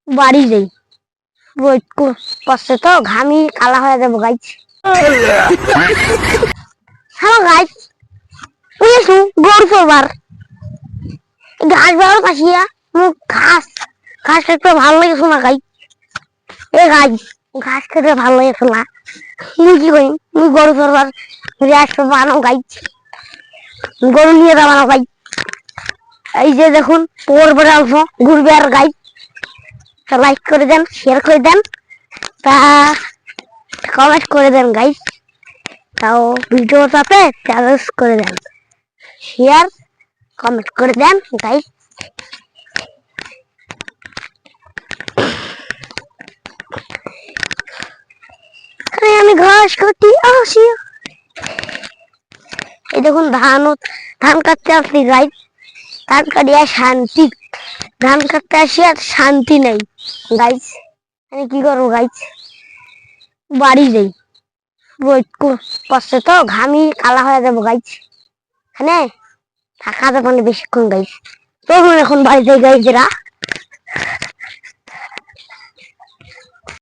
বাড়ি যাই, ওয়েট করছে তো ঘামি কালা হয়ে যাবো গাইছ। হ্যালো গাইছ, বুঝেছো গরু চোরবার ঘাস বাবার কাশিয়া মুখ ঘাস ঘাস খেতে ভালো লাগে শোনা গাই। এ গাই ঘাস খেতে ভালো লাগে শোনা, মুই কি করি মুই গরু চোরবার রেস বানাও গাইছ, গরু নিয়ে যাবানো গাই। এই যে দেখুন পড়বে অল্প ঘুরবে আর গাই। লাইক করে দেন, শেয়ার করে দেন, তা কমেন্ট করে দেন গাইস, তাও ভিডিওটাতে চ্যালেঞ্জ করে দেন, শেয়ার কমেন্ট করে দেন গাইস। আমি ঘাস কাটি আসি, এই দেখুন ধান কাটতে আসছি গাইস, ধান কাটিয়া শান্তি, ধান কাটতে আসি আর শান্তি নেই গাইস। আমি কি করবো গাইস, বাড়ি যাই, ওয়েট করছে তো ঘামি কালা হয়ে যাবো গাইস, এখানে থাকা যাবে না বেশিক্ষণ গাইস। চলুন এখন বাড়ি যাই গাইজেরা।